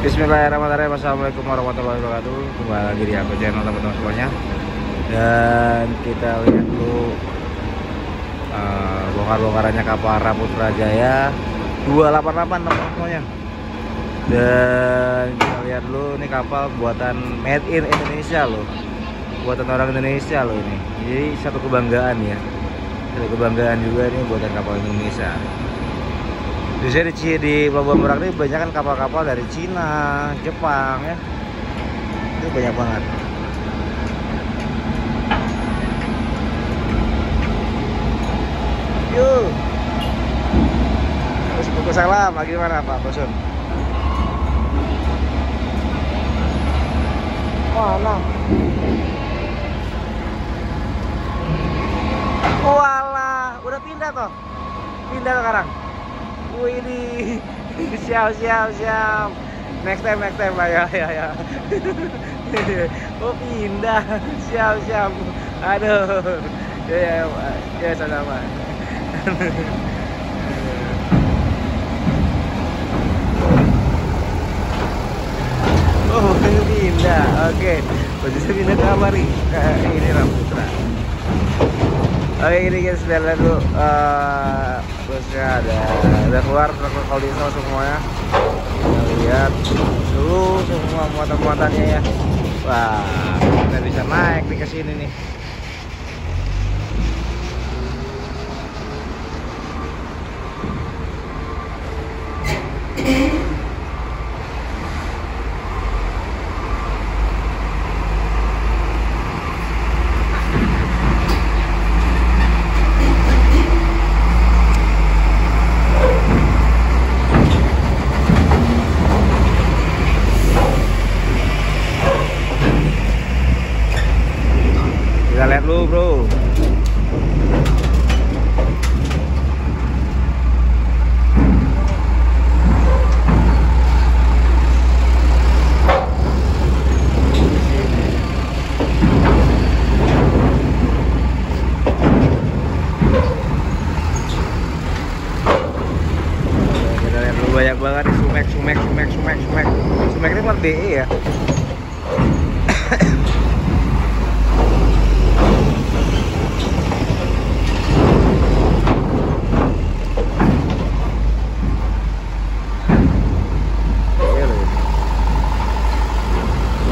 Bismillahirrahmanirrahim. Assalamualaikum warahmatullahi wabarakatuh. Kembali lagi di aku channel teman-teman semuanya. Dan kita lihat dulu bongkar-bongkarannya kapal Raputra Jaya 288 teman-teman semuanya. Dan kita lihat dulu ini kapal buatan made in Indonesia loh. Buatan orang Indonesia loh ini. Jadi satu kebanggaan ya. Satu kebanggaan juga nih buatan kapal Indonesia. Di sini di Pelabuhan Merak ini banyak kan kapal-kapal dari Cina, Jepang ya. Itu banyak banget. Yuk. Terus buku salam, gimana Pak Bosun? Mana? Walah, udah pindah toh? Pindah sekarang. Wih ini siap. Next time ya. Oh pindah, siap. Aduh, ya sama. Oh ini pindah, oke. Posisi pindah ke apa nih? Ini Raputra. Oke ini guys, kita lihat dulu terusnya ada keluar truk diesel semuanya. Kita lihat dulu semua muatan-muatannya ya. Wah, kita bisa naik di kesini nih. Kita lihat dulu bro. Kita lihat dulu banyak banget sumek. Sumek ini plat DE ya.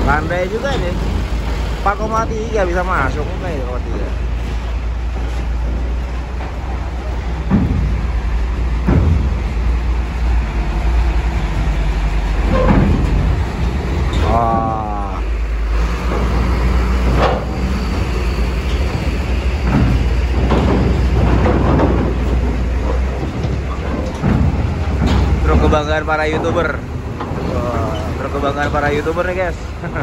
Landai juga deh 4,3 bisa masuk nih 4,3. Wah. Truk kebanggaan para YouTuber. Truk kebanggaan para YouTuber nih guys. Oke,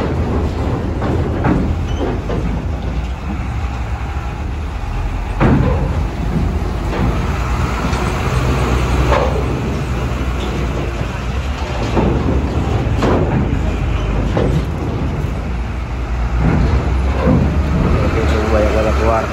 coba ya kalau keluar.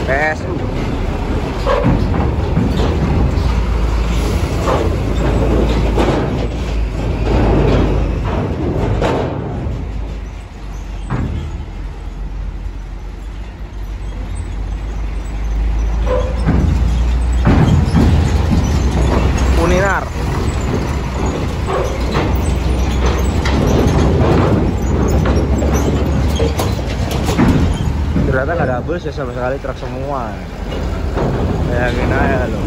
PSU. Uninar. Ternyata nggak ada bus ya sama sekali, truk semua. Bayangin aja loh.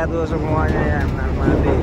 tuh semuanya ya, Narmadi.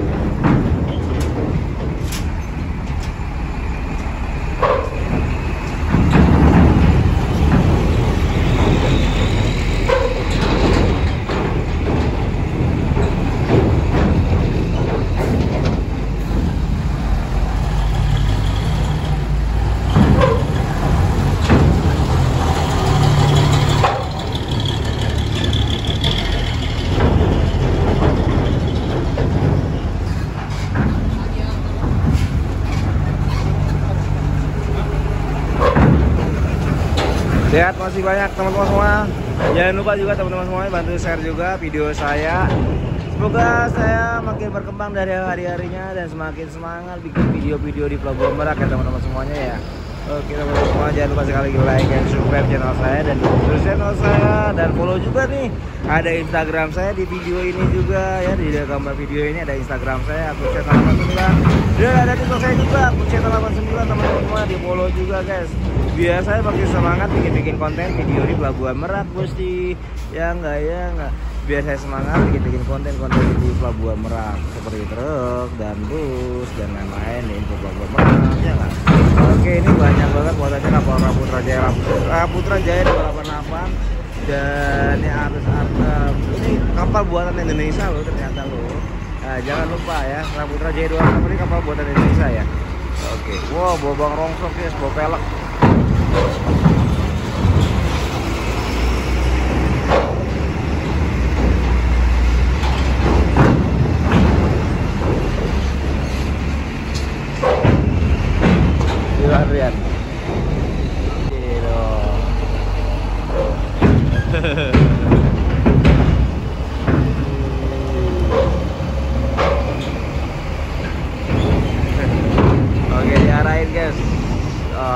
Sehat masih banyak teman-teman semua. Jangan lupa juga teman-teman semuanya bantu share juga video saya. Semoga saya makin berkembang dari hari-harinya dan semakin semangat bikin video-video di Pelabuhan Merak ya teman-teman semuanya ya. Oke teman-teman semua, jangan lupa sekali lagi like dan subscribe channel saya dan subscribe channel saya dan follow juga nih. Ada Instagram saya di video ini juga ya, di gambar video ini ada Instagram saya @kuceta89. Dan ada TikTok saya juga @kuceta89 teman-teman semua, di follow juga guys. Biar saya makin semangat bikin konten video di Pelabuhan Merak Gusti. Ya enggak biar saya semangat bikin konten-konten di Pelabuhan Merak seperti truk dan bus dan lain-lain di info Pelabuhan Merak ya kan. Oke, ini banyak banget buatannya kapal Raputra Jaya 288 dan ini ini kapal buatan Indonesia loh ternyata loh. Nah, jangan lupa ya, Raputra Jaya 288 ini kapal buatan Indonesia ya. Oke, wow, bawa bang rongsok ya, bawa pelek. Rian. Oke, diarahin guys.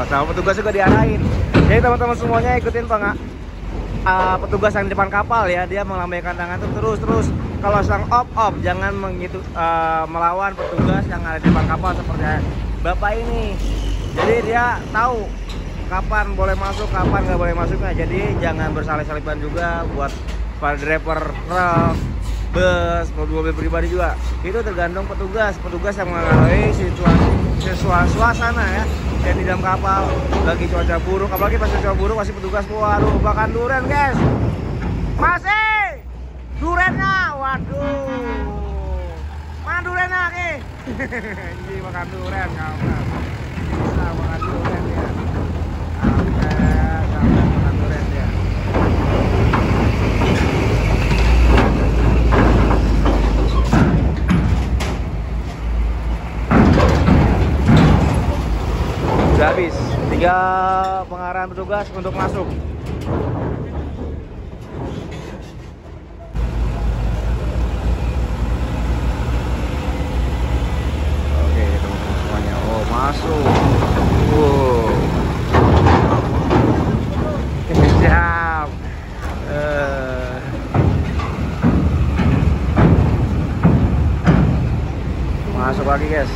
Sama petugas juga diarahin. Jadi teman-teman semuanya ikutin petugas yang di depan kapal ya. Dia melambaikan tangan tuh terus. Kalau sedang off jangan melawan petugas yang ada di depan kapal seperti Bapak ini. Jadi dia tahu kapan boleh masuk, kapan nggak boleh masuknya. Jadi jangan bersalip-salipan juga buat para driver truk, bus, mobil pribadi juga. Itu tergantung petugas yang mengalami suasana ya. Dan di dalam kapal lagi cuaca buruk, apalagi pas cuaca buruk masih petugas waduh makan durian guys. Masih duriannya, waduh. Mana duriannya nih? Ini makan durian kawan. Makan durian ya. Makan durian ya. Sudah habis. 3 pengarahan petugas untuk masuk. Oke teman-teman semuanya. Oh masuk. Wow. Siap. Masuk lagi guys.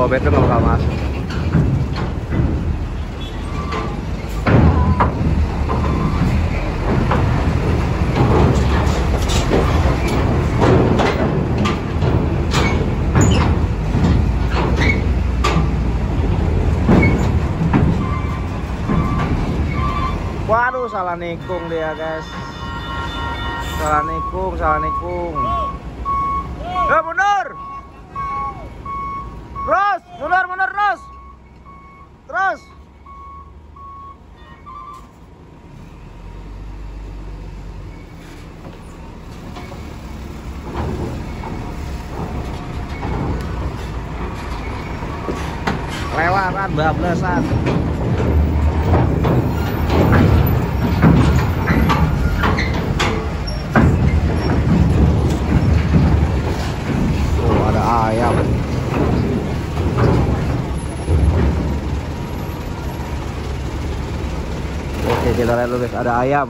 Betul nggak bakal masuk. Waduh, salah nikung dia guys. Salah nikung. Mundur. Mundur terus. Lewatan bablasan. Oh, ada ayam. Oke, kita lihat lihat lu guys, ada ayam.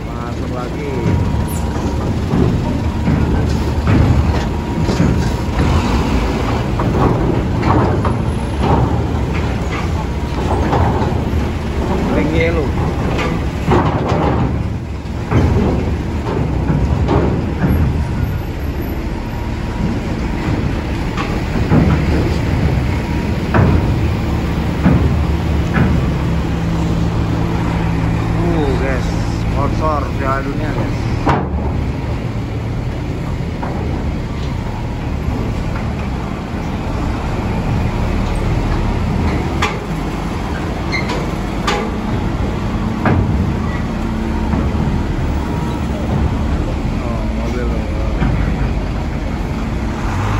Masuk lagi. Tinggi lu. Guys, sponsor Piala Dunia guys.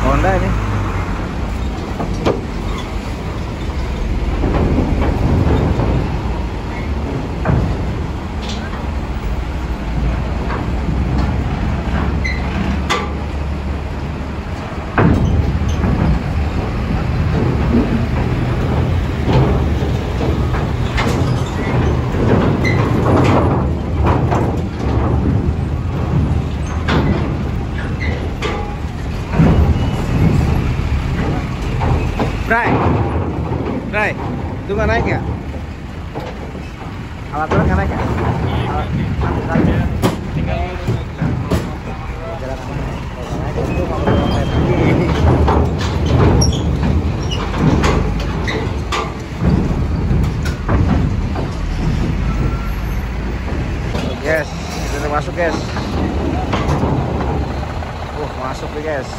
Honda ini. Bray, itu nggak naik ya? Alat berat nggak naik ya? Tinggal Guys, kita masuk guys. Masuk nih guys.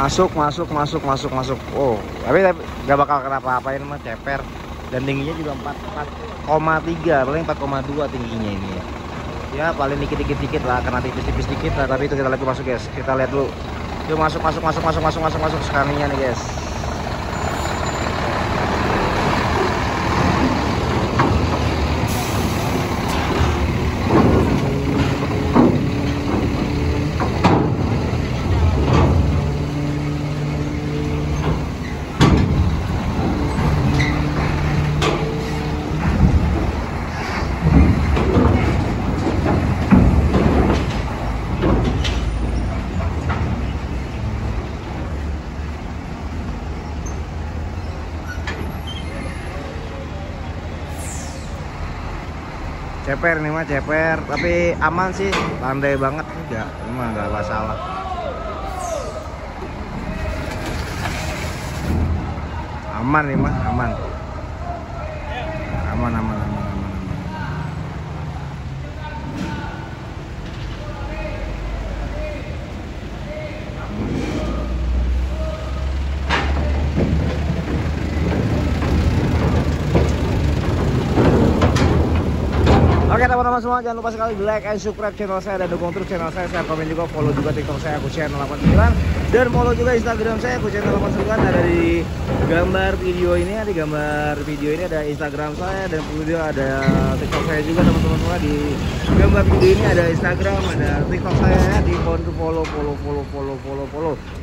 Masuk. Oh, tapi nggak bakal kenapa-apain mah, ceper. Dan tingginya juga 4,3, paling 4,2 tingginya ini ya. Ya paling dikit lah, karena tipis-tipis dikit lah. Tapi itu kita lihat masuk guys. Kita lihat dulu. Yuk masuk sekalinya nih guys. Ceper nih mah, ceper, tapi aman sih, landai banget enggak, emang nggak masalah. Aman nih mah, aman. Oke teman-teman semua, jangan lupa sekali like and subscribe channel saya dan dukung terus channel saya. Share, komen juga, follow juga TikTok saya, aku channel 89, dan follow juga Instagram saya, aku channel 89. Ada di gambar video ini, ada Instagram saya, dan video ada TikTok saya juga teman-teman semua. Di gambar video ini ada Instagram, ada TikTok saya, di follow.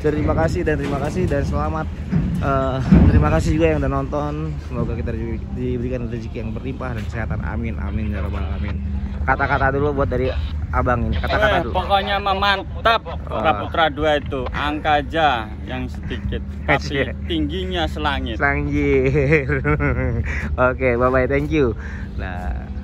Dan terima kasih dan selamat. Terima kasih juga yang udah nonton. Semoga kita diberikan rezeki yang berlimpah dan kesehatan. Amin ya rabbal alamin. Kata-kata dulu buat dari abang ini. Kata-kata dulu. Pokoknya mantap. Raputra 2 itu angka aja yang sedikit, tapi tingginya selangit. Oke, bye bye, thank you. Nah.